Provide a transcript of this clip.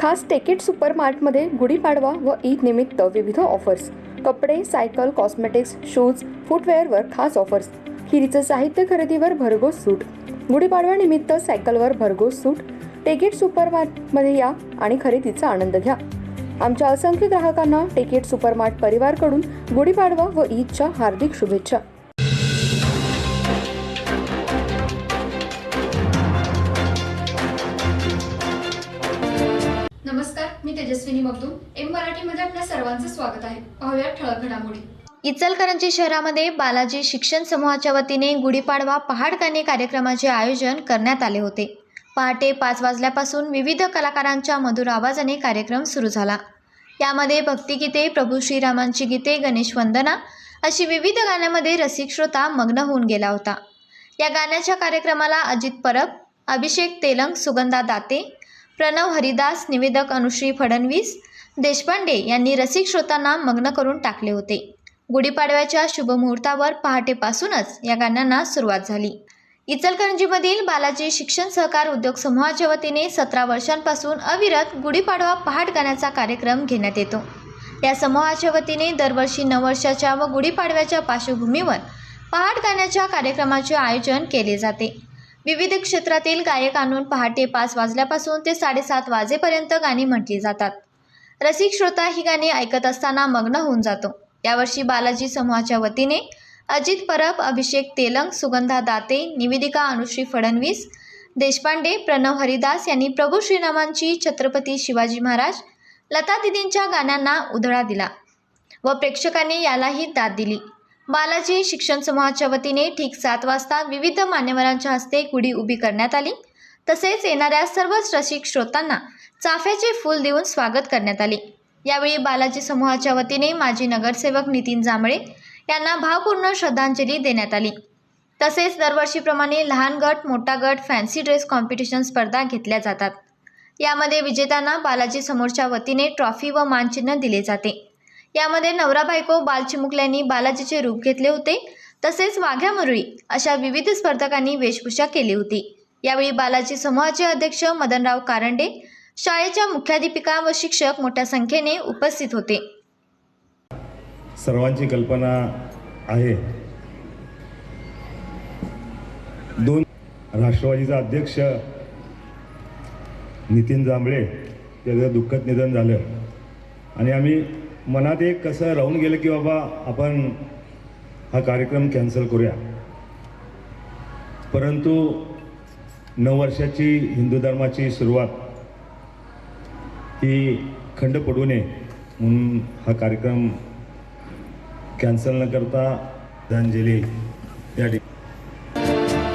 खास टेकेट सुपरमार्टमध्ये गुढीपाडवा व ईद निमित्त विविध ऑफर्स. कपडे, सायकल, कॉस्मेटिक्स, शूज, फुटवेअरवर खास ऑफर्स. खिरीचं साहित्य खरेदीवर भरघोस सूट. गुढीपाडव्यानिमित्त सायकलवर भरघोस सूट. टेकेट सुपरमार्टमध्ये या आणि खरेदीचा आनंद घ्या. आमच्या असंख्य ग्राहकांना टेकेट सुपरमार्ट परिवारकडून गुढीपाडवा व ईदच्या हार्दिक शुभेच्छा. नमस्कार, मी तेजस्विनी मगदूम. एम मराठीमध्ये आपल्या सर्वांचं स्वागत आहे. पाहूया ठळक घडामोडी. इचलकरंजी शहरामध्ये बालाजी शिक्षण समूहाच्या वतीने गुढीपाडवा पहाडगाणी कार्यक्रमाचे आयोजन करण्यात आले होते. पहाटे 5 वाजल्यापासून विविध कलाकारांच्या मधुर आवाजाने कार्यक्रम सुरू झाला. यामध्ये भक्तिगीते, प्रभू श्रीरामांची गीते, गणेश वंदना अशी विविध गाण्यामध्ये रसिक श्रोता मग्न होऊन गेला होता. या गाण्याच्या कार्यक्रमाला अजित परब, अभिषेक तेलंग, सुगंधा दाते, प्रणव हरिदास, निवेदक अनुश्री फडणवीस, देशपांडे यांनी रसिक श्रोतांना मग्न करून टाकले होते. गुढीपाडव्याच्या शुभमुहूर्तावर पहाटेपासूनच या गाण्यांना सुरुवात झाली. इचलकरंजीमधील बालाजी शिक्षण सहकार उद्योग समूहाच्या वतीने 17 वर्षांपासून अविरत गुढीपाडवा पहाट गाण्याचा कार्यक्रम घेण्यात येतो. या समूहाच्या वतीने दरवर्षी नववर्षाच्या व गुढीपाडव्याच्या पार्श्वभूमीवर पहाट गाण्याच्या कार्यक्रमाचे आयोजन केले जाते. विविध क्षेत्रातील गायक आणून पहाटे 5 वाजल्यापासून ते 7:30 वाजेपर्यंत गाणी म्हटली जातात. रसिक श्रोता ही गाणी ऐकत असताना मग्न होऊन जातो. यावर्षी बालाजी समूहाच्या वतीने अजित परब, अभिषेक तेलंग, सुगंधा दाते, निवेदिका अनुश्री फडणवीस, देशपांडे, प्रणव हरिदास यांनी प्रभू श्रीरामांची, छत्रपती शिवाजी महाराज, लता दिदींच्या गाण्यांना उधळा दिला व प्रेक्षकांनी यालाही दाद दिली. बालाजी शिक्षण समूहाच्या वतीने ठीक 7 वाजता विविध मान्यवरांच्या हस्ते गुढी उभी करण्यात आली. तसेच येणाऱ्या सर्वच रसिक श्रोतांना चाफ्याचे फूल देऊन स्वागत करण्यात आले. यावेळी बालाजी समूहाच्या वतीने माजी नगरसेवक नितीन जांभळे यांना भावपूर्ण श्रद्धांजली देण्यात आली. तसेच दरवर्षीप्रमाणे लहान गट, मोठा गट, फॅन्सी ड्रेस कॉम्पिटिशन स्पर्धा घेतल्या जातात. यामध्ये विजेत्यांना बालाजी समोरच्या वतीने ट्रॉफी व मानचिन्ह दिले जाते. यामध्ये नवरा बायको बालचिमुकल्यांनी बालाजीचे रूप घेतले होते. तसेच वाघ्या मुरळी अशा विविध स्पर्धकांनी वेशभूषा केली होती. यावेळी बालाजी समूहाचे अध्यक्ष मदनराव कारंडे, शाळेच्या मुख्याध्यापिका व शिक्षक मोठ्या संख्येने उपस्थित होते. सर्वांची कल्पना आहे, 2 राष्ट्रवादीचा अध्यक्ष नितीन जांभळे याचं दुःखद निधन झालं आणि आम्ही मनात एक कसं राहून गेलं की बाबा आपण हा कार्यक्रम कॅन्सल करूया. परंतु 9 वर्षाची हिंदू धर्माची सुरुवात ही खंड पडू नये म्हणून हा कार्यक्रम कॅन्सल न करता श्रद्धांजली या ठिकाणी